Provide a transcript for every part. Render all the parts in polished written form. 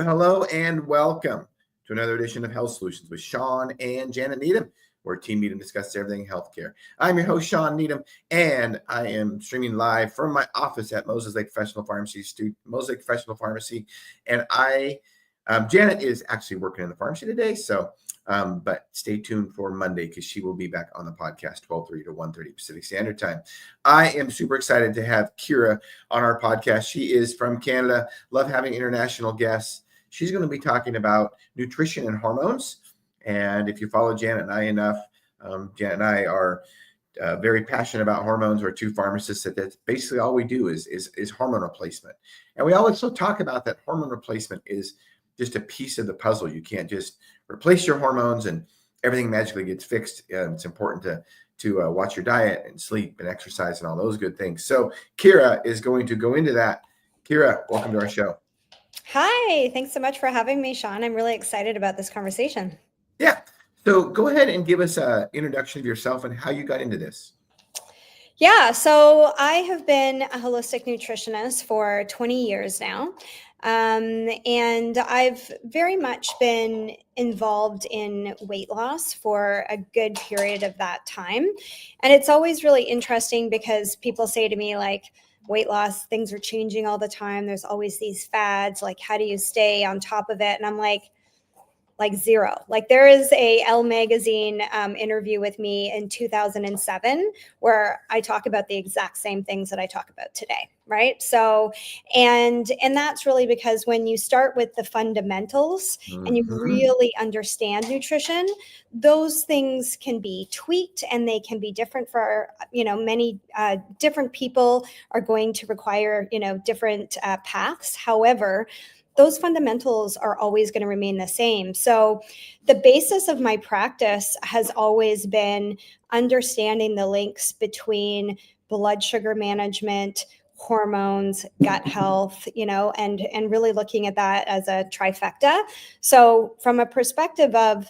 Hello, and welcome to another edition of Health Solutions with Shawn and Janet Needham, where Team Needham discusses everything healthcare. I'm your host, Shawn Needham, and I am streaming live from my office at Moses Lake Professional Pharmacy, and Janet is actually working in the pharmacy today, but stay tuned for Monday because she will be back on the podcast 12:30 to 1:30 Pacific Standard Time. I am super excited to have Ciara on our podcast. She is from Canada. Love having international guests. She's going to be talking about nutrition and hormones. And if you follow Janet and I enough, Janet and I are very passionate about hormones. We're two pharmacists that's basically all we do is hormone replacement. And we also talk about that hormone replacement is just a piece of the puzzle. You can't just replace your hormones and everything magically gets fixed. It's important to watch your diet and sleep and exercise and all those good things. So Ciara is going to go into that. Ciara, welcome to our show. Hi, thanks so much for having me, Shawn. I'm really excited about this conversation. Yeah. So go ahead and give us an introduction of yourself and how you got into this. Yeah, so I have been a holistic nutritionist for 20 years now. And I've very much been involved in weight loss for a good period of that time. And it's always really interesting because people say to me, like, weight loss, things are changing all the time. There's always these fads. Like, how do you stay on top of it? And I'm like zero. Like, there is a Elle magazine interview with me in 2007 where I talk about the exact same things that I talk about today, right? So, and that's really because when you start with the fundamentals and you really understand nutrition, those things can be tweaked and they can be different for, many different people are going to require, different paths. However, those fundamentals are always going to remain the same. So the basis of my practice has always been understanding the links between blood sugar management, hormones, gut health, and really looking at that as a trifecta. So from a perspective of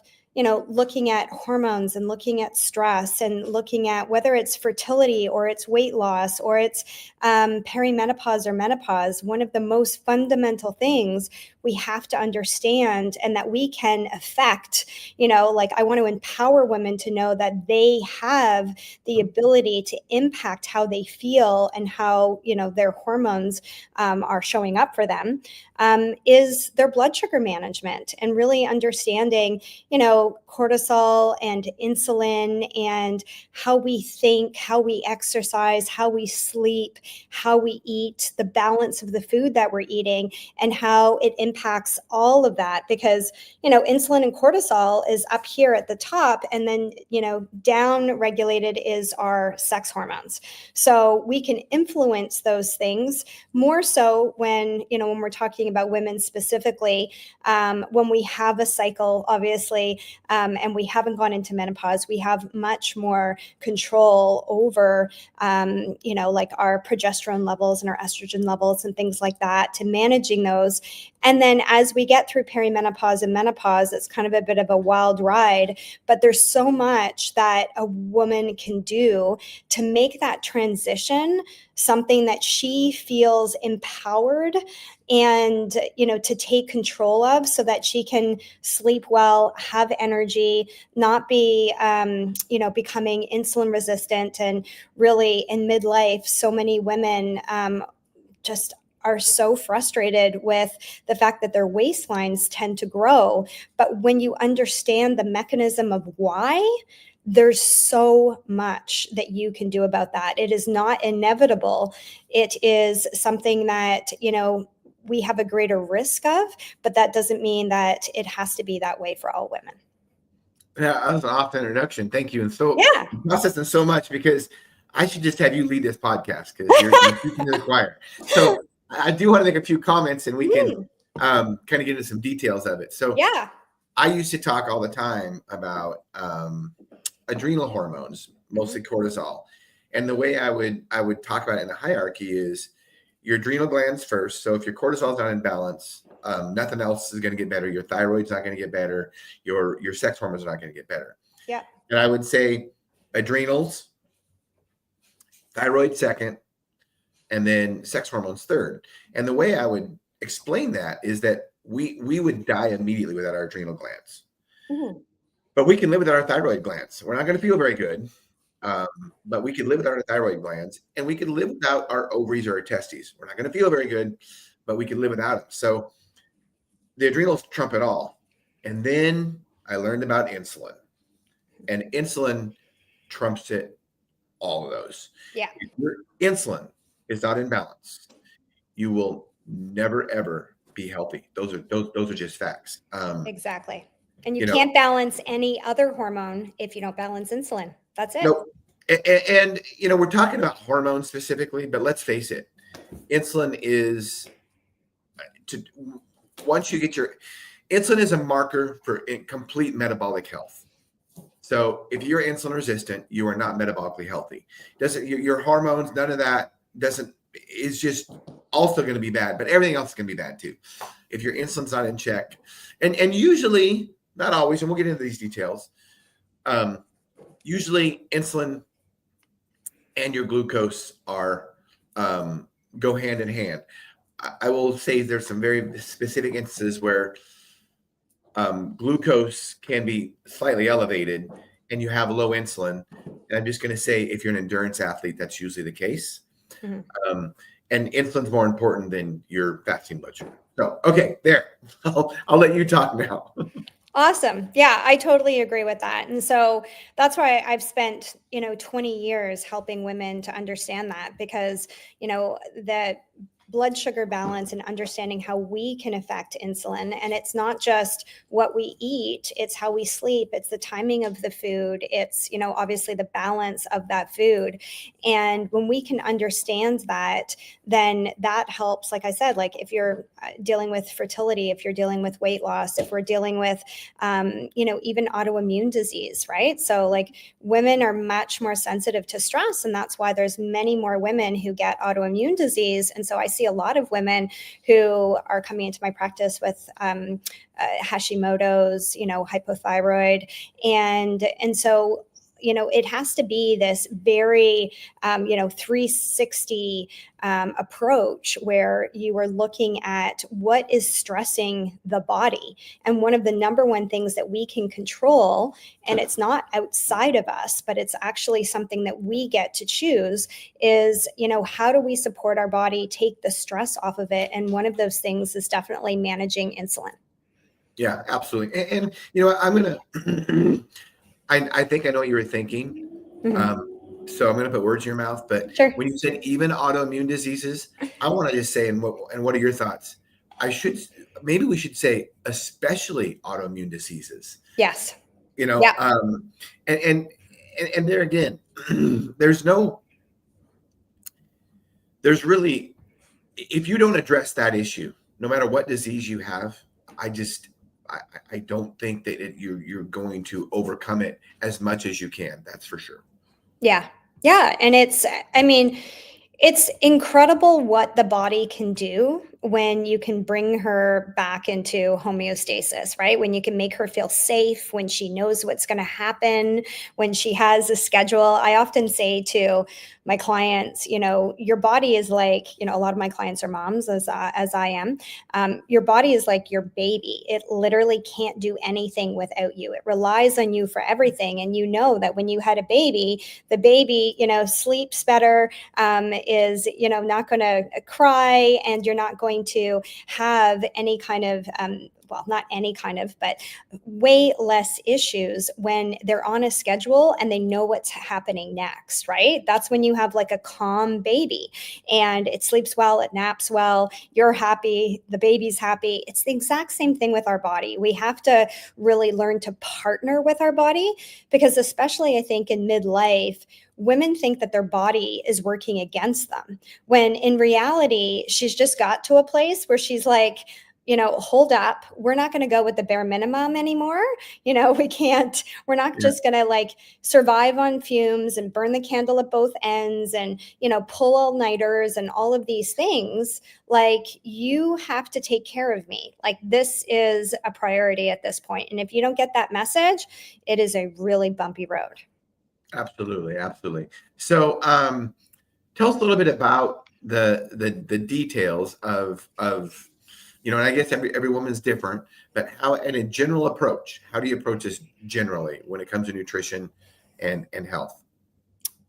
looking at hormones and looking at stress and looking at whether it's fertility or it's weight loss or it's perimenopause or menopause, one of the most fundamental things we have to understand and that we can affect, I want to empower women to know that they have the ability to impact how they feel and how, their hormones are showing up for them, is their blood sugar management and really understanding, cortisol and insulin and how we think, how we exercise, how we sleep, how we eat, the balance of the food that we're eating, and how it impacts all of that. Because, insulin and cortisol is up here at the top, and then, down regulated is our sex hormones. So we can influence those things more so when we're talking about women specifically, when we have a cycle, obviously, and we haven't gone into menopause, we have much more control over, like our progesterone levels and our estrogen levels and things like that, to managing those. And then as we get through perimenopause and menopause, it's kind of a bit of a wild ride, but there's so much that a woman can do to make that transition something that she feels empowered and, to take control of, so that she can sleep well, have energy, not be, becoming insulin resistant. And really in midlife, so many women just are so frustrated with the fact that their waistlines tend to grow. But when you understand the mechanism of why, there's so much that you can do about that. It is not inevitable. It is something that, we have a greater risk of, but that doesn't mean that it has to be that way for all women. Yeah, that was an awesome introduction. Thank you. And so processing so much because I should just have you lead this podcast because you're speaking to the choir. So I do want to make a few comments and we can kind of get into some details of it. So I used to talk all the time about adrenal hormones, mostly cortisol. And the way I would talk about it in the hierarchy is your adrenal glands first. So if your cortisol is not in balance, nothing else is going to get better. Your thyroid's not going to get better. Your sex hormones are not going to get better. Yeah. And I would say adrenals, thyroid second, and then sex hormones third. And the way I would explain that is that we would die immediately without our adrenal glands. Mhm. But we can live without our thyroid glands. We're not going to feel very good, but we can live without our thyroid glands, and we can live without our ovaries or our testes. We're not going to feel very good, but we can live without them. So the adrenals trump it all. And then I learned about insulin, and insulin trumps it, all of those. Yeah. If your insulin is not in balance, you will never ever be healthy. Those are just facts. Exactly. And you You know, can't balance any other hormone if you don't balance insulin. That's it. no, and you know, we're talking about hormones specifically, but let's face it, insulin is to once you get your insulin is a marker for complete metabolic health. So if you're insulin resistant, you are not metabolically healthy. Doesn't your hormones, none of that doesn't is just also going to be bad, but everything else is going to be bad too. If your insulin's not in check, and usually, not always, and we'll get into these details. Usually insulin and your glucose are go hand in hand. I will say there's some very specific instances where glucose can be slightly elevated and you have low insulin. And I'm just going to say, if you're an endurance athlete, that's usually the case. Mhm. And insulin's more important than your fasting blood sugar. So, okay, there. I'll let you talk now. Awesome. Yeah, I totally agree with that. And so that's why I've spent, 20 years helping women to understand that, because, the blood sugar balance and understanding how we can affect insulin. And it's not just what we eat, it's how we sleep, it's the timing of the food, it's, obviously the balance of that food. And when we can understand that, then that helps, like I said, like if you're dealing with fertility, if you're dealing with weight loss, if we're dealing with even autoimmune disease, right? So like women are much more sensitive to stress, and that's why there's many more women who get autoimmune disease. And so I see a lot of women who are coming into my practice with Hashimoto's, hypothyroid, and so it has to be this very 360 approach where you are looking at what is stressing the body. And one of the number one things that we can control, and it's not outside of us, but it's actually something that we get to choose, is, how do we support our body, take the stress off of it? And one of those things is definitely managing insulin. Yeah, absolutely. And you know what, I'm going to, I think I know what you were thinking. Mm-hmm. So I'm going to put words in your mouth, but Sure. when you said even autoimmune diseases, I want to just say, and what are your thoughts? Maybe we should say, especially autoimmune diseases. Yes. Yeah. And there again, there's really, if you don't address that issue, no matter what disease you have, I don't think that you're going to overcome it as much as you can. That's for sure. Yeah. And it's incredible what the body can do when you can bring her back into homeostasis, right? When you can make her feel safe, when she knows what's going to happen, when she has a schedule. I often say to my clients, your body is like, a lot of my clients are moms, as I am. Your body is like your baby. It literally can't do anything without you. It relies on you for everything. And that when you had a baby, the baby, sleeps better, is, not going to cry, and you're not going to have any kind of, not any kind of, but way less issues when they're on a schedule and they know what's happening next, right? That's when you have like a calm baby and it sleeps well, it naps well, you're happy, the baby's happy. It's the exact same thing with our body. We have to really learn to partner with our body, because especially I think in midlife, women think that their body is working against them, when in reality, she's just got to a place where she's like, hold up, we're not going to go with the bare minimum anymore. We're not just going to like survive on fumes and burn the candle at both ends and, pull all-nighters and all of these things. Like, you have to take care of me. Like, this is a priority at this point. And if you don't get that message, it is a really bumpy road. Absolutely. So, tell us a little bit about the details of and I guess every woman's different, but how, in a general approach, how do you approach this generally when it comes to nutrition and health?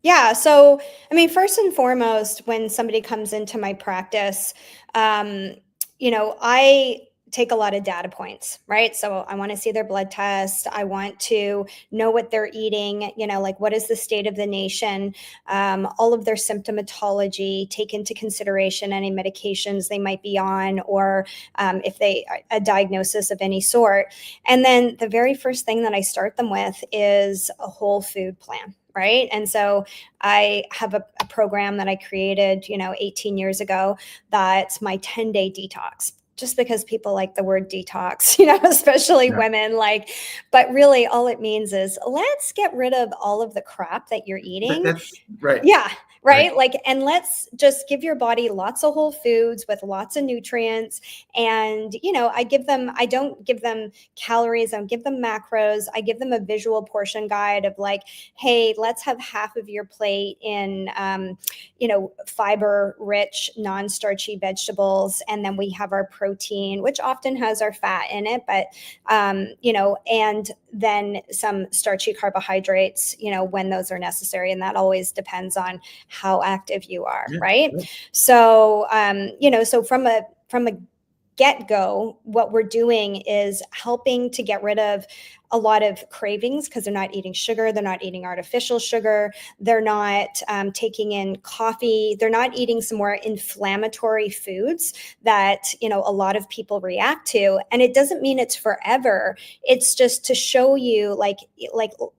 Yeah. So, I mean, first and foremost, when somebody comes into my practice, I take a lot of data points, right? So I want to see their blood test. I want to know what they're eating, like what is the state of the nation, all of their symptomatology, take into consideration any medications they might be on, or if they a diagnosis of any sort. And then the very first thing that I start them with is a whole food plan. Right. And so I have a program that I created, 18 years ago, that's my 10-day detox. Just because people like the word detox, especially women, but really all it means is let's get rid of all of the crap that you're eating. That's right. Yeah. Right. And let's just give your body lots of whole foods with lots of nutrients. And, I don't give them calories. I don't give them macros. I give them a visual portion guide of hey, let's have half of your plate in, fiber rich, non-starchy vegetables. And then we have our protein, which often has our fat in it, but, and then some starchy carbohydrates, when those are necessary. And that always depends on how active you are. Yeah, right. Yeah. So, so from a get-go, what we're doing is helping to get rid of a lot of cravings because they're not eating sugar, they're not eating artificial sugar, they're not taking in coffee, they're not eating some more inflammatory foods that a lot of people react to. And it doesn't mean it's forever. It's just to show you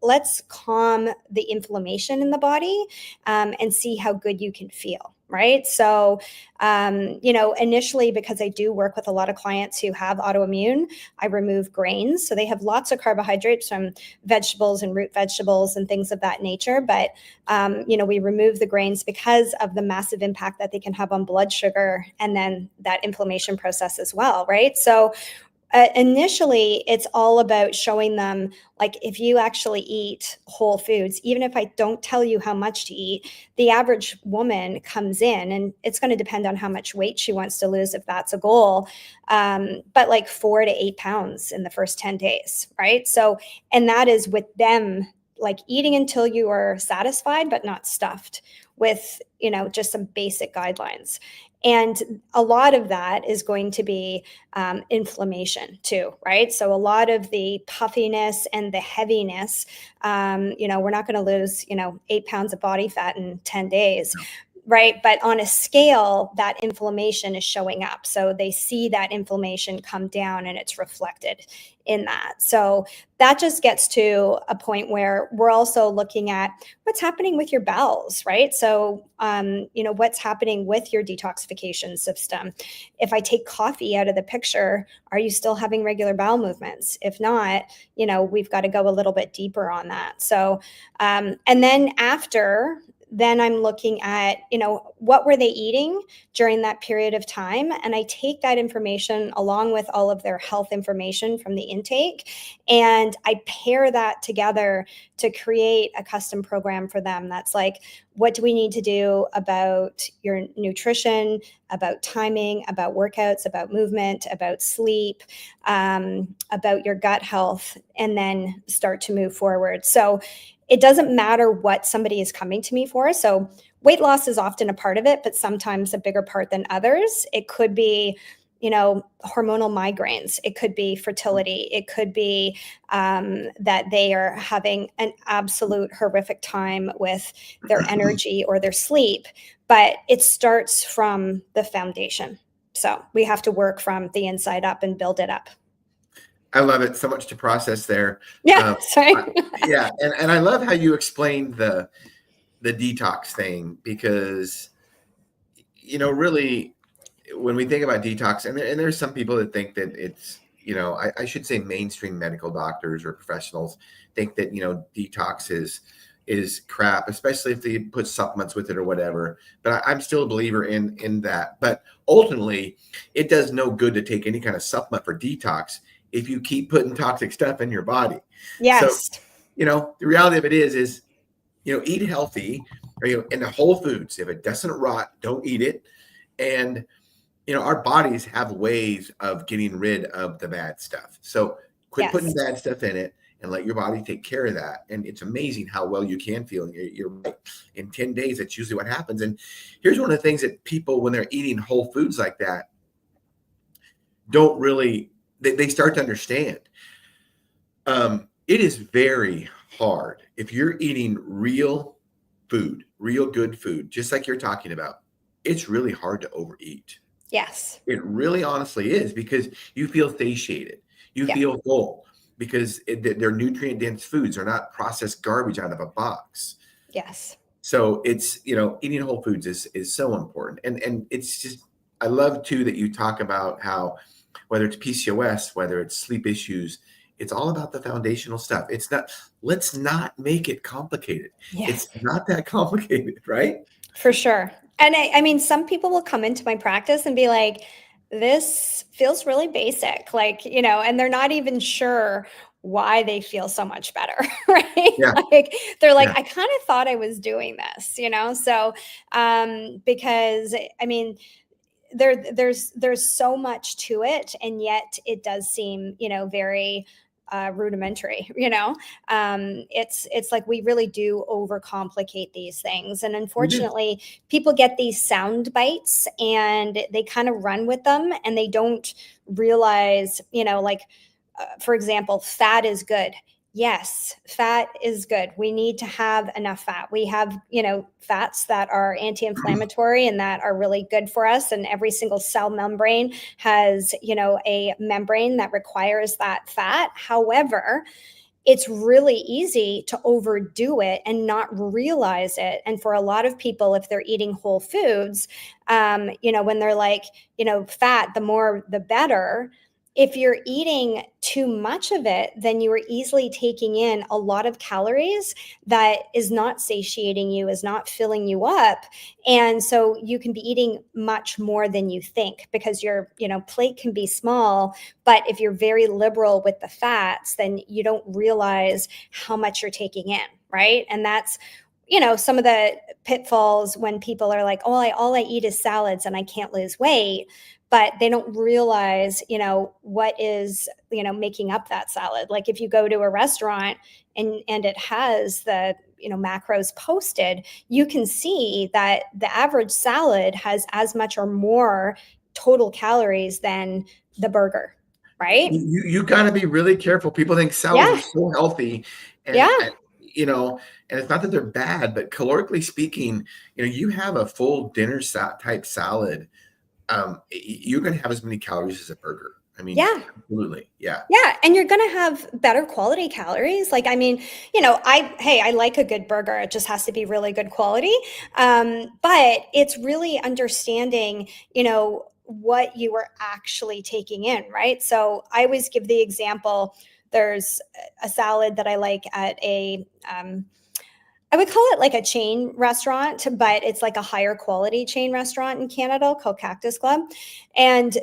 let's calm the inflammation in the body and see how good you can feel. Right. So, initially, because I do work with a lot of clients who have autoimmune, I remove grains. So they have lots of carbohydrates from vegetables and root vegetables and things of that nature. But, we remove the grains because of the massive impact that they can have on blood sugar and then that inflammation process as well. Right. So, initially, it's all about showing them, if you actually eat whole foods, even if I don't tell you how much to eat, the average woman comes in, and it's going to depend on how much weight she wants to lose, if that's a goal, but 4 to 8 pounds in the first 10 days, right? So, and that is with them, eating until you are satisfied, but not stuffed, with, just some basic guidelines. And a lot of that is going to be inflammation too, right? So a lot of the puffiness and the heaviness, we're not going to lose, 8 pounds of body fat in 10 days. Right. But on a scale, that inflammation is showing up. So they see that inflammation come down and it's reflected in that. So that just gets to a point where we're also looking at what's happening with your bowels, right? So, what's happening with your detoxification system. If I take coffee out of the picture, are you still having regular bowel movements? If not, we've got to go a little bit deeper on that. So, and then then I'm looking at, what were they eating during that period of time? And I take that information along with all of their health information from the intake, and I pair that together to create a custom program for them. That's what do we need to do about your nutrition, about timing, about workouts, about movement, about sleep, about your gut health, and then start to move forward. So it doesn't matter what somebody is coming to me for. So weight loss is often a part of it, but sometimes a bigger part than others. It could be, hormonal migraines. It could be fertility. It could be that they are having an absolute horrific time with their energy or their sleep. But it starts from the foundation. So we have to work from the inside up and build it up. I love it. So much to process there. Yeah, sorry. And I love how you explained the detox thing, because, really, when we think about detox, and there's some people that think that it's, I should say mainstream medical doctors or professionals think that, detox is crap, especially if they put supplements with it or whatever. But I'm still a believer in that. But ultimately, it does no good to take any kind of supplement for detox if you keep putting toxic stuff in your body. Yes. So, the reality of it is, eat healthy, or, in the whole foods. If it doesn't rot, don't eat it. And, our bodies have ways of getting rid of the bad stuff. So quit putting Yes. bad stuff in it and let your body take care of that. And it's amazing how well you can feel. And you're right. In 10 days, that's usually what happens. And here's one of the things that people, when they're eating whole foods like that, don't really, they start to understand. It is very hard if you're eating real food, real good food, just like you're talking about. It's really hard to overeat. Yes. It really honestly is, because you feel satiated. You Yeah. feel full because they're nutrient dense foods. They're not processed garbage out of a box. Yes. So it's, eating whole foods is so important. And it's just, I love too that you talk about how, whether it's PCOS, whether it's sleep issues, it's all about the foundational stuff. It's not, let's not make it complicated. Yeah. It's not that complicated, right? For sure. And I mean, some people will come into my practice and be like, this feels really basic, like, and they're not even sure why they feel so much better, right? Yeah. Like, they're like, Yeah. I kind of thought I was doing this, so, because I mean, there's so much to it, and yet it does seem, very rudimentary. It's like we really do overcomplicate these things, and We do. unfortunately, people get these sound bites and they kind of run with them, and they don't realize, like, for example, fat is good. Yes, fat is good. We need to have enough fat. We have, fats that are anti-inflammatory and that are really good for us. And every single cell membrane has, a membrane that requires that fat. However, it's really easy to overdo it and not realize it. And for a lot of people, if they're eating whole foods, when they're like, fat, the more the better. If you're eating too much of it, then you are easily taking in a lot of calories that is not satiating you, is not filling you up. And so you can be eating much more than you think, because your, plate can be small, but if you're very liberal with the fats, then you don't realize how much you're taking in, right? And that's, some of the pitfalls when people are like, oh, all I eat is salads and I can't lose weight. But they don't realize, what is, making up that salad. Like if you go to a restaurant and it has the, macros posted, you can see that the average salad has as much or more total calories than the burger, right? You got to be really careful. People think salads are so healthy, and and it's not that they're bad, but calorically speaking, you have a full dinner type salad. You're going to have as many calories as a burger. I mean, absolutely. Yeah. Yeah. And you're going to have better quality calories. Like, I mean, I like a good burger. It just has to be really good quality. But it's really understanding, what you are actually taking in, right? So I always give the example, there's a salad that I like at I would call it like a chain restaurant, but it's like a higher quality chain restaurant in Canada called Cactus Club. And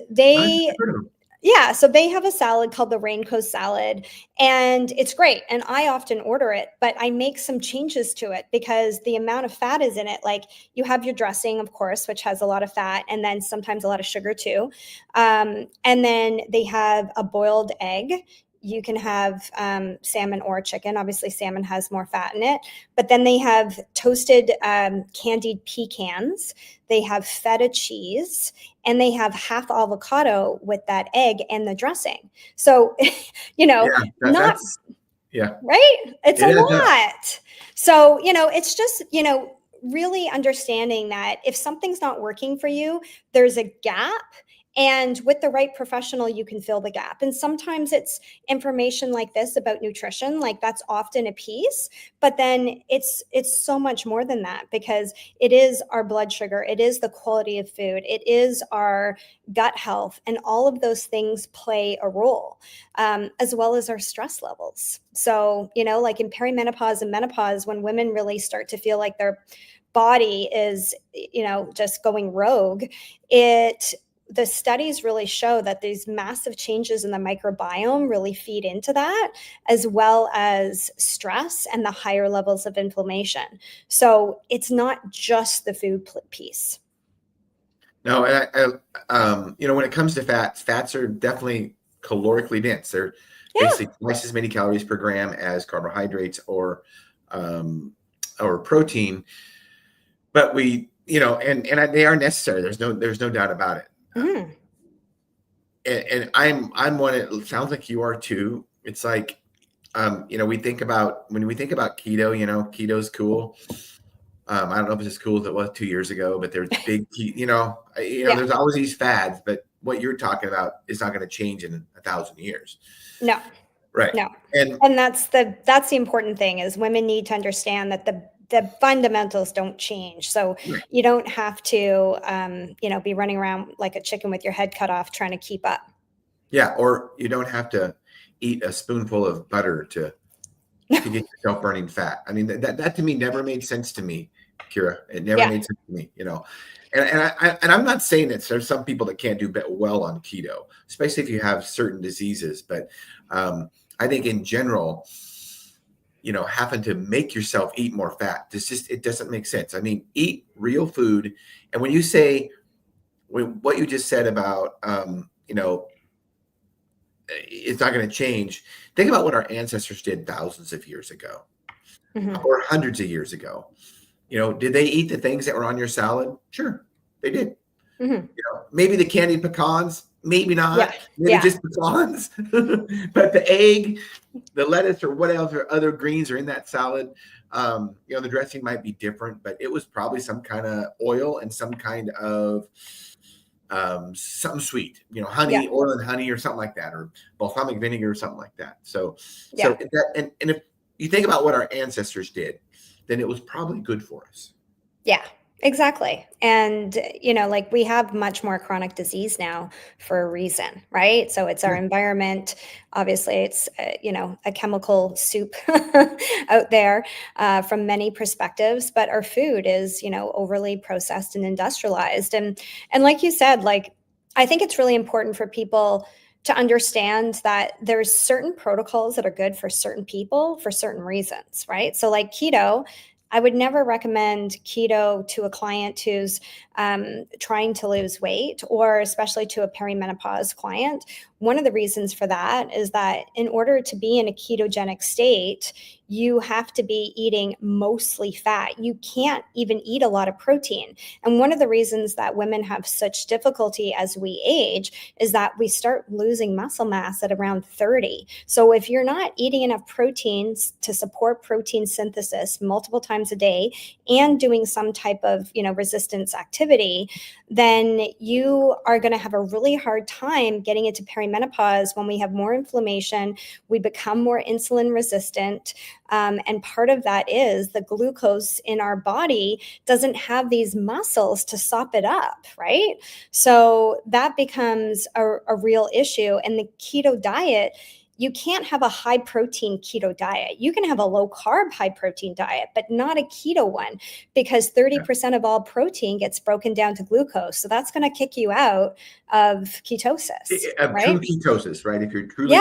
so they have a salad called the Raincoat salad, and it's great. And I often order it, but I make some changes to it because the amount of fat is in it. Like, you have your dressing, of course, which has a lot of fat, and then sometimes a lot of sugar too. And then they have a boiled egg. You can have salmon or chicken. Obviously, salmon has more fat in it. But then they have toasted candied pecans. They have feta cheese, and they have half avocado with that egg and the dressing. So, not right. It's a lot. So, it's just, really understanding that if something's not working for you, there's a gap. And with the right professional, you can fill the gap. And sometimes it's information like this about nutrition, like that's often a piece, but then it's so much more than that, because it is our blood sugar, it is the quality of food, it is our gut health, and all of those things play a role, as well as our stress levels. So, like in perimenopause and menopause, when women really start to feel like their body is, just going rogue, the studies really show that these massive changes in the microbiome really feed into that, as well as stress and the higher levels of inflammation. So it's not just the food piece. No, and when it comes to fats are definitely calorically dense. They're Yeah. basically twice as many calories per gram as carbohydrates or protein. But and they are necessary. There's no doubt about it. Mhm. And I'm one. It sounds like you are too. It's like, when we think about keto, keto's cool. I don't know if it's as cool as it was 2 years ago, but there's big, Yeah. there's always these fads, but what you're talking about is not going to change in 1,000 years. No. Right. No. And that's the important thing is women need to understand that the fundamentals don't change. So right. you don't have to, be running around like a chicken with your head cut off trying to keep up. Yeah. Or you don't have to eat a spoonful of butter to get yourself burning fat. I mean, that to me never made sense to me, Ciara. It never made sense to me, And I'm not saying that there's some people that can't do well on keto, especially if you have certain diseases. But I think in general, having to make yourself eat more fat, it doesn't make sense. I mean, eat real food. And when you say what you just said about, it's not going to change. Think about what our ancestors did thousands of years ago, or hundreds of years ago. Did they eat the things that were on your salad? Sure, they did. Maybe the candied pecans, maybe not. Maybe just pecans. But the egg, the lettuce, or what else, or other greens are in that salad. The dressing might be different, but it was probably some kind of oil and some kind of something sweet, honey, oil and honey, or something like that, or balsamic vinegar or something like that. So that, and if you think about what our ancestors did, then it was probably good for us. Yeah, exactly. And, we have much more chronic disease now for a reason, right? So it's our environment. Obviously, it's, a chemical soup out there from many perspectives, but our food is, overly processed and industrialized. And like you said, I think it's really important for people to understand that there's certain protocols that are good for certain people for certain reasons, right? So like keto, I would never recommend keto to a client who's trying to lose weight, or especially to a perimenopause client. One of the reasons for that is that in order to be in a ketogenic state, you have to be eating mostly fat. You can't even eat a lot of protein. And one of the reasons that women have such difficulty as we age is that we start losing muscle mass at around 30. So if you're not eating enough proteins to support protein synthesis multiple times a day and doing some type of, resistance activity, then you are going to have a really hard time getting into perimenopause when we have more inflammation, we become more insulin resistant. And part of that is the glucose in our body doesn't have these muscles to sop it up, right? So that becomes a real issue. And the keto diet, you can't have a high protein keto diet. You can have a low carb high protein diet, but not a keto one, because 30% of all protein gets broken down to glucose. So that's going to kick you out of ketosis, right? True ketosis, right? If you're truly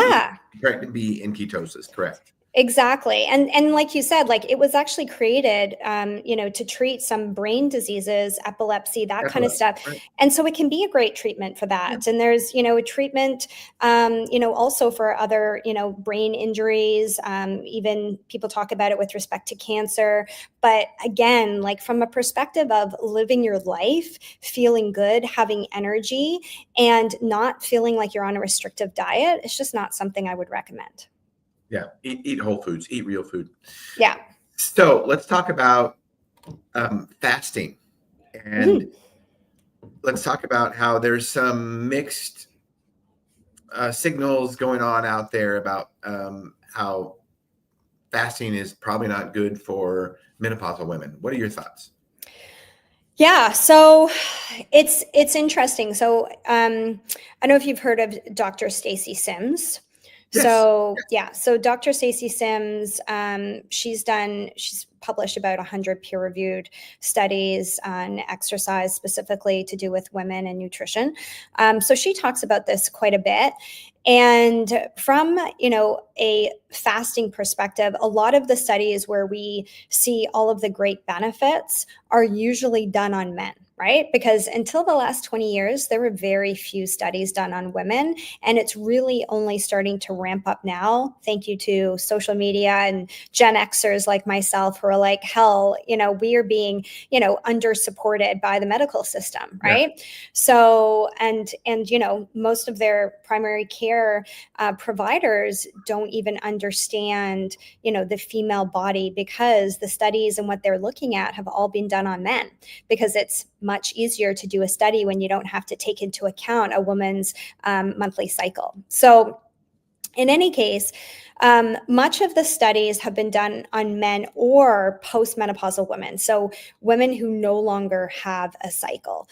trying to be in ketosis, correct. Exactly. And like you said, it was actually created, to treat some brain diseases, epilepsy, that kind of stuff. Right. And so it can be a great treatment for that. Yeah. And there's, a treatment, also for other, brain injuries. Even people talk about it with respect to cancer. But again, from a perspective of living your life, feeling good, having energy, and not feeling like you're on a restrictive diet, it's just not something I would recommend. Yeah, eat whole foods, eat real food. Yeah. So let's talk about fasting, and let's talk about how there's some mixed signals going on out there about how fasting is probably not good for menopausal women. What are your thoughts? Yeah, so it's interesting. So I don't know if you've heard of Dr. Stacy Sims. Yes. So Dr. Stacy Sims, she's published about 100 peer-reviewed studies on exercise specifically to do with women and nutrition. So she talks about this quite a bit. And from, a fasting perspective, a lot of the studies where we see all of the great benefits are usually done on men. right? Because until the last 20 years, there were very few studies done on women. And it's really only starting to ramp up now. Thank you to social media and Gen Xers like myself who are like, hell, we are being, under supported by the medical system, right? Yeah. So, and most of their primary care providers don't even understand, the female body, because the studies and what they're looking at have all been done on men, because it's much easier to do a study when you don't have to take into account a woman's monthly cycle. So in any case, much of the studies have been done on men or postmenopausal women, so women who no longer have a cycle.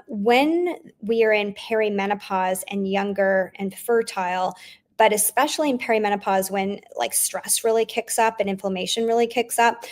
When we are in perimenopause and younger and fertile, but especially in perimenopause when like stress really kicks up and inflammation really kicks up,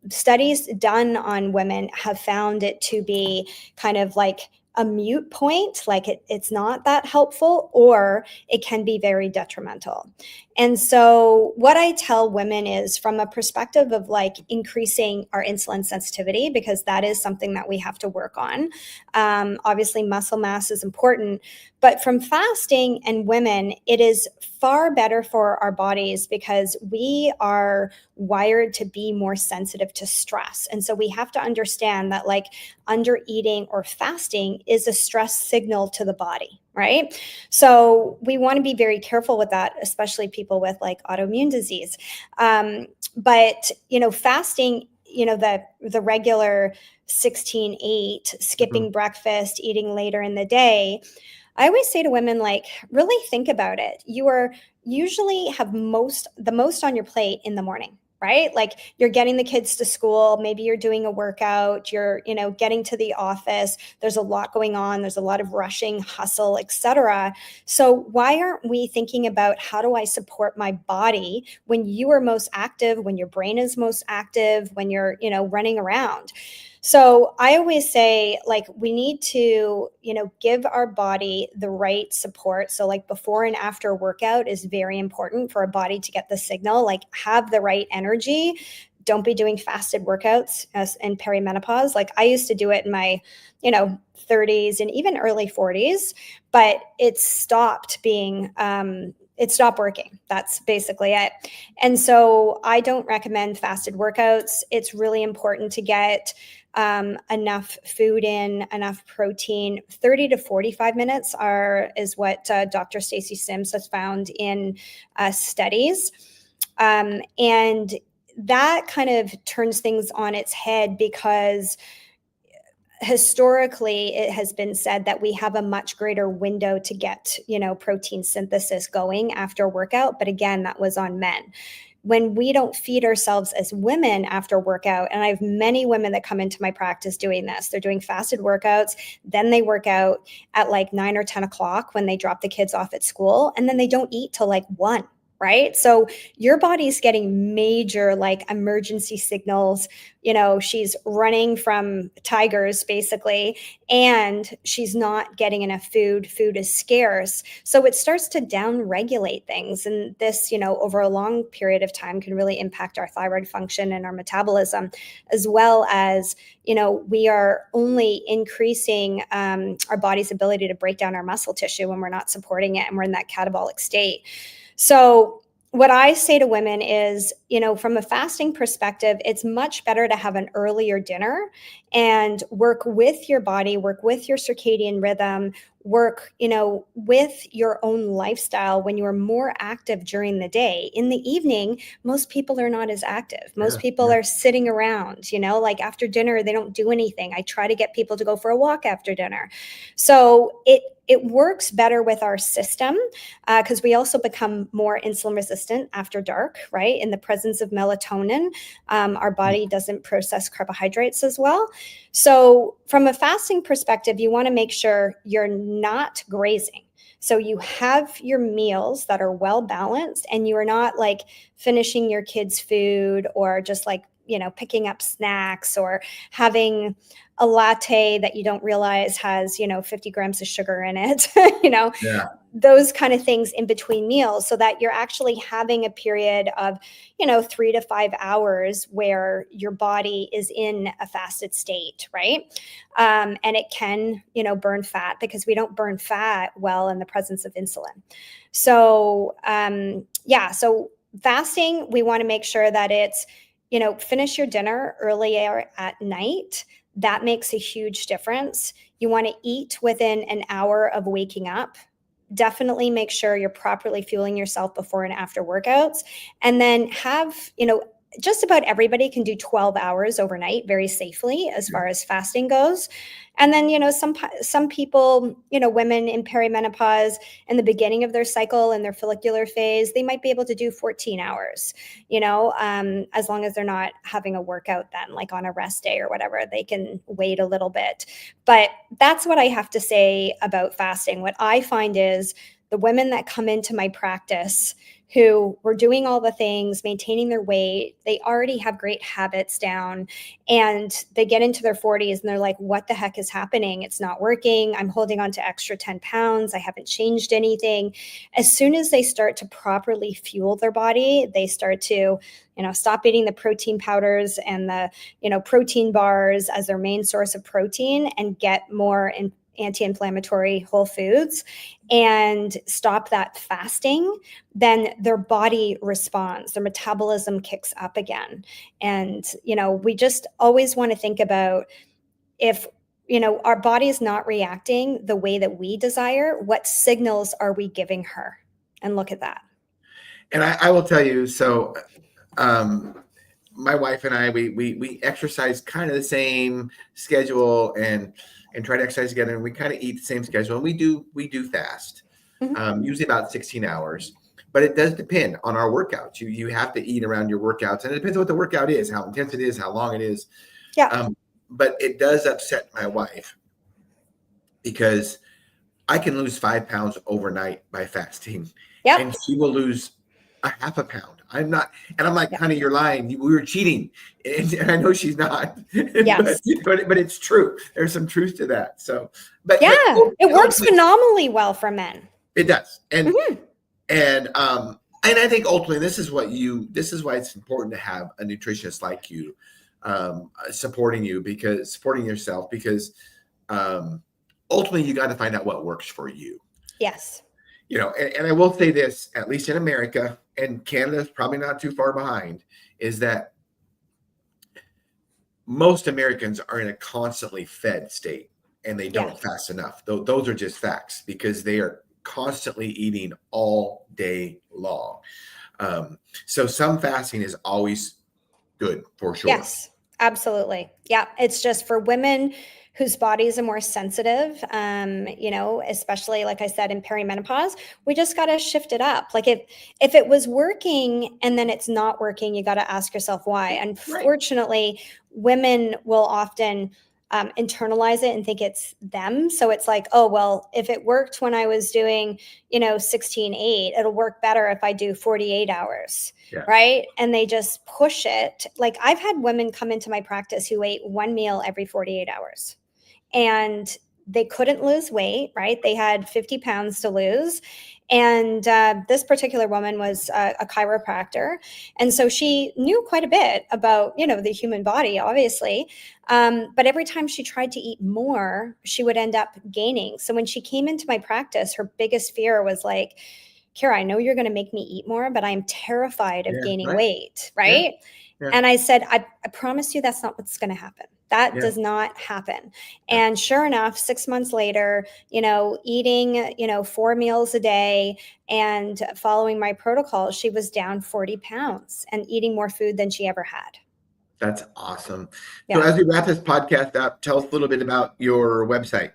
studies done on women have found it to be kind of like a mute point, like it's not that helpful, or it can be very detrimental. And so what I tell women is, from a perspective of like increasing our insulin sensitivity, because that is something that we have to work on. Obviously muscle mass is important, but from fasting and women, it is far better for our bodies because we are wired to be more sensitive to stress. And so we have to understand that like under eating or fasting is a stress signal to the body, right? So we want to be very careful with that, especially people with like autoimmune disease. But, fasting, the regular 16-8, skipping breakfast, eating later in the day, I always say to women, like, really think about it. You are usually have the most on your plate in the morning, right? Like you're getting the kids to school, maybe you're doing a workout, you're, getting to the office. There's a lot going on. There's a lot of rushing, hustle, etc. So why aren't we thinking about how do I support my body when you are most active, when your brain is most active, when you're, running around? So I always say, like, we need to, give our body the right support. So like before and after workout is very important for our body to get the signal, like have the right energy. Don't be doing fasted workouts in perimenopause. Like I used to do it in my, 30s and even early 40s, but it stopped being, it stopped working. That's basically it. And so I don't recommend fasted workouts. It's really important to get enough food in, enough protein. 30 to 45 minutes is what Dr. Stacy Sims has found in studies. And that kind of turns things on its head because historically it has been said that we have a much greater window to get, protein synthesis going after workout. But again, that was on men. When we don't feed ourselves as women after workout, and I have many women that come into my practice doing this, they're doing fasted workouts, then they work out at like 9 or 10 o'clock when they drop the kids off at school, and then they don't eat till like 1. Right? So your body's getting major like emergency signals. She's running from tigers basically, and she's not getting enough food. Food is scarce. So it starts to down-regulate things. And this, over a long period of time can really impact our thyroid function and our metabolism, as well as, we are only increasing our body's ability to break down our muscle tissue when we're not supporting it and we're in that catabolic state. So what I say to women is, from a fasting perspective, it's much better to have an earlier dinner and work with your body, work with your circadian rhythm, work, with your own lifestyle when you are more active during the day. In the evening, most people are not as active. Most people are sitting around, like after dinner, they don't do anything. I try to get people to go for a walk after dinner. So it works better with our system because we also become more insulin resistant after dark, right? In the presence of melatonin, our body doesn't process carbohydrates as well. So from a fasting perspective, you want to make sure you're not grazing. So you have your meals that are well balanced and you are not like finishing your kids' food or just like, picking up snacks or having a latte that you don't realize has, 50 grams of sugar in it. those kind of things in between meals, so that you're actually having a period of, 3 to 5 hours where your body is in a fasted state, right? And it can, burn fat, because we don't burn fat well in the presence of insulin. So, so fasting, we want to make sure that it's, finish your dinner earlier at night. That makes a huge difference. You want to eat within an hour of waking up. Definitely make sure you're properly fueling yourself before and after workouts. And then have, just about everybody can do 12 hours overnight very safely as far as fasting goes. And then, some people, women in perimenopause, in the beginning of their cycle and their follicular phase, they might be able to do 14 hours, as long as they're not having a workout then, like on a rest day or whatever, they can wait a little bit. But that's what I have to say about fasting. What I find is the women that come into my practice who were doing all the things, maintaining their weight, they already have great habits down, and they get into their 40s and they're like, what the heck is happening? It's not working. I'm holding on to extra 10 pounds. I haven't changed anything. As soon as they start to properly fuel their body, they start to, stop eating the protein powders and the, protein bars as their main source of protein, and get more anti-inflammatory whole foods, and stop that fasting, then their body responds, their metabolism kicks up again. And, we just always want to think about, if, our body is not reacting the way that we desire, what signals are we giving her? And look at that. And I will tell you, so my wife and I, we exercise kind of the same schedule, and try to exercise together, and we kind of eat the same schedule, and we do fast, usually about 16 hours, but it does depend on our workouts. You have to eat around your workouts, and it depends on what the workout is, how intense it is, how long it is. Yeah. But it does upset my wife, because I can lose 5 pounds overnight by fasting, and she will lose a half a pound. I'm not, and I'm like, honey, you're lying. We were cheating, and I know she's not. Yes. but it's true. There's some truth to that. So, but it works phenomenally well for men. It does, and I think ultimately this is why it's important to have a nutritionist like you, supporting yourself, because ultimately you got to find out what works for you. Yes. And I will say this, at least in America, and Canada's probably not too far behind, is that most Americans are in a constantly fed state, and they don't fast enough. Those are just facts, because they are constantly eating all day long. So some fasting is always good, for sure. Yes, absolutely. Yeah. It's just for women whose bodies are more sensitive, especially, like I said, in perimenopause, we just got to shift it up. Like if it was working and then it's not working, you got to ask yourself why. Unfortunately, women will often internalize it and think it's them. So it's like, oh, well, if it worked when I was doing, 16-8, it'll work better if I do 48 hours. Yeah. Right. And they just push it. Like, I've had women come into my practice who ate one meal every 48 hours. And they couldn't lose weight, right? They had 50 pounds to lose. And this particular woman was a chiropractor. And so she knew quite a bit about, the human body, obviously. But every time she tried to eat more, she would end up gaining. So when she came into my practice, her biggest fear was like, Ciara, I know you're going to make me eat more, but I'm terrified of gaining weight, right? Yeah. And I said, I promise you that's not what's going to happen. That does not happen. And sure enough, 6 months later, eating, 4 meals a day and following my protocol, she was down 40 pounds and eating more food than she ever had. That's awesome. Yeah. So as we wrap this podcast up, tell us a little bit about your website.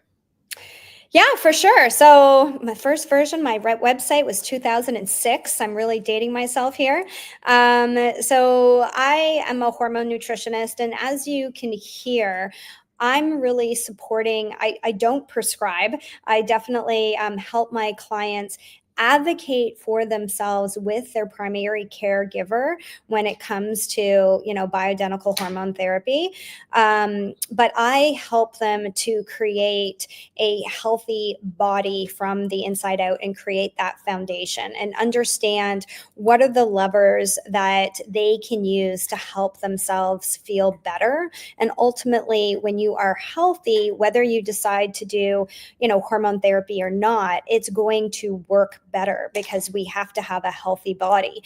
Yeah, for sure. So my first version, my website was 2006. I'm really dating myself here. So I am a hormone nutritionist. And as you can hear, I'm really supporting, I don't prescribe. I definitely help my clients advocate for themselves with their primary caregiver when it comes to, bioidentical hormone therapy. But I help them to create a healthy body from the inside out and create that foundation and understand what are the levers that they can use to help themselves feel better. And ultimately, when you are healthy, whether you decide to do, hormone therapy or not, it's going to work better because we have to have a healthy body.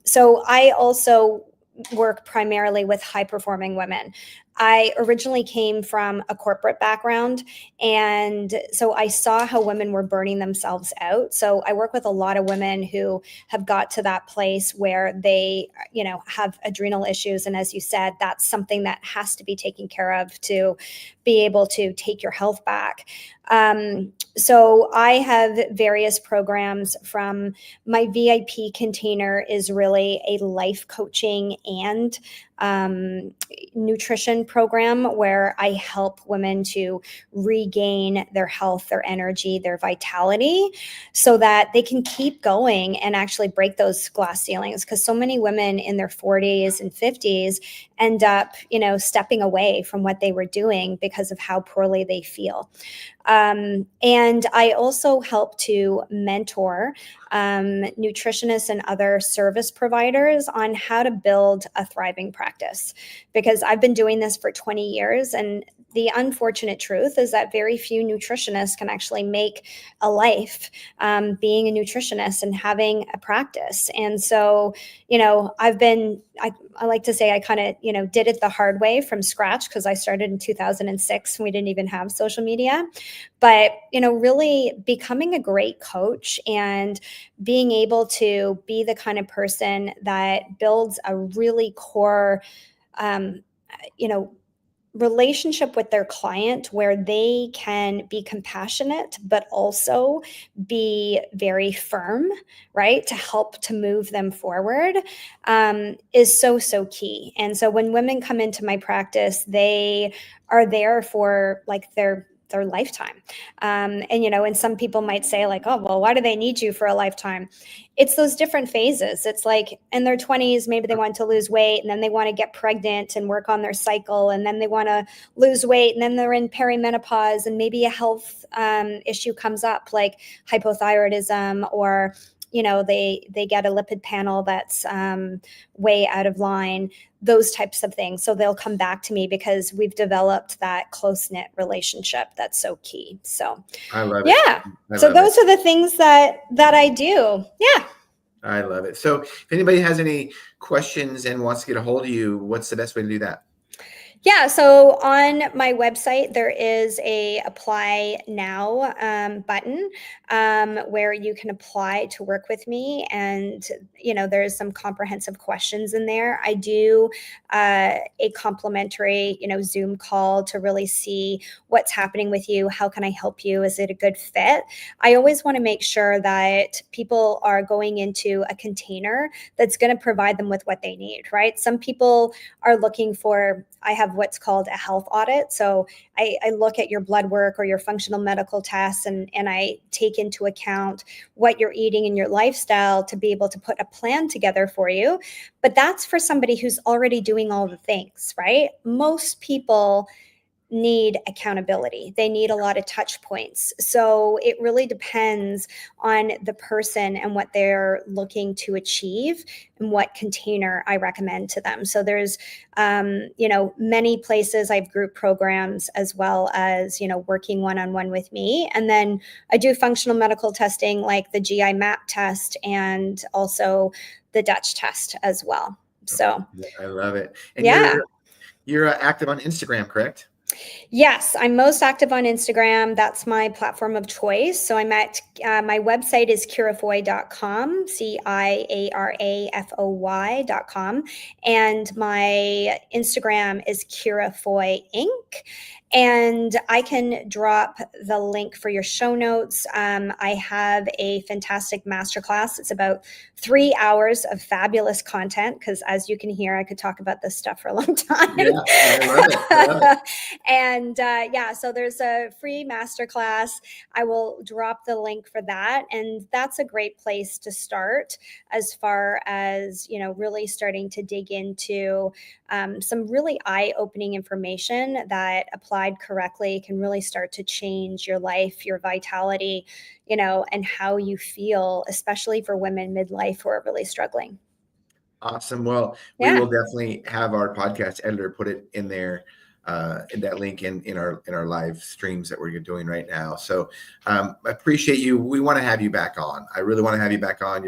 So I also work primarily with high performing women. I originally came from a corporate background, and so I saw how women were burning themselves out. So I work with a lot of women who have got to that place where they, have adrenal issues. And as you said, that's something that has to be taken care of to be able to take your health back. So I have various programs. From my VIP container is really a life coaching and nutrition program where I help women to regain their health, their energy, their vitality, so that they can keep going and actually break those glass ceilings. Because so many women in their 40s and 50s end up, stepping away from what they were doing because of how poorly they feel. And I also help to mentor nutritionists and other service providers on how to build a thriving practice, because I've been doing this for 20 years. And the unfortunate truth is that very few nutritionists can actually make a life being a nutritionist and having a practice. And so, I like to say I kind of, did it the hard way from scratch, because I started in 2006 and we didn't even have social media. But, really becoming a great coach and being able to be the kind of person that builds a really core, relationship with their client where they can be compassionate, but also be very firm, right? To help to move them forward is so, so key. And so when women come into my practice, they are there for like their lifetime. And some people might say like, oh, well, why do they need you for a lifetime? It's those different phases. It's like in their 20s, maybe they want to lose weight, and then they want to get pregnant and work on their cycle. And then they want to lose weight, and then they're in perimenopause, and maybe a health issue comes up like hypothyroidism, or they get a lipid panel that's way out of line, those types of things. So they'll come back to me because we've developed that close-knit relationship that's so key. So I love it. yeah. So those are the things that I do. Yeah. I love it. So if anybody has any questions and wants to get a hold of you, what's the best way to do that? Yeah, so on my website, there is a apply now button where you can apply to work with me. And, there's some comprehensive questions in there. I do a complimentary, Zoom call to really see what's happening with you. How can I help you? Is it a good fit? I always want to make sure that people are going into a container that's going to provide them with what they need, right? Some people are looking for, I have what's called a health audit. So I look at your blood work or your functional medical tests, and I take into account what you're eating and your lifestyle to be able to put a plan together for you. But that's for somebody who's already doing all the things, right? Most people need accountability. They need a lot of touch points. So it really depends on the person and what they're looking to achieve and what container I recommend to them. So there's, many places. I have group programs as well as, working one-on-one with me. And then I do functional medical testing like the GI map test and also the Dutch test as well. So I love it. And yeah. You're active on Instagram, correct? Yes, I'm most active on Instagram. That's my platform of choice. So I'm at, my website is ciarafoy.com, CIARAFOY.com. And my Instagram is Ciara Foy Inc. And I can drop the link for your show notes. I have a fantastic masterclass. It's about 3 hours of fabulous content because, as you can hear, I could talk about this stuff for a long time. Yeah, I love it. I love it. And yeah, so there's a free masterclass. I will drop the link for that. And that's a great place to start as far as, really starting to dig into some really eye-opening information that applied correctly can really start to change your life, your vitality, and how you feel, especially for women midlife who are really struggling. Awesome. Well, we Yeah. will definitely have our podcast editor put it in there, in that link in our live streams that we're doing right now. So I appreciate you. We want to have you back on. I really want to have you back on.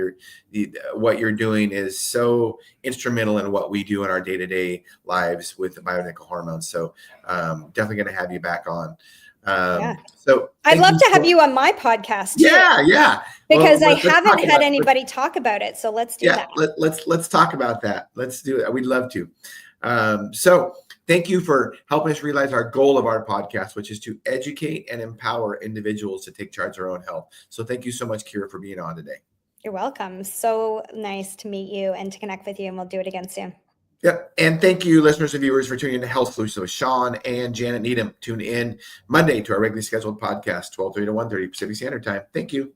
What you're doing is so instrumental in what we do in our day-to-day lives with the bioidentical hormones. So definitely going to have you back on. Yeah. So I'd love to have you on my podcast too. Yeah. Because I haven't had anybody talk about it. So let's do that. Let's talk about that. Let's do it. We'd love to. So thank you for helping us realize our goal of our podcast, which is to educate and empower individuals to take charge of their own health. So thank you so much, Ciara, for being on today. You're welcome. So nice to meet you and to connect with you, and we'll do it again soon. Yep. And thank you, listeners and viewers, for tuning in to Health Solutions with Shawn and Janet Needham. Tune in Monday to our regularly scheduled podcast, 12:30 to 1:30 Pacific Standard Time. Thank you.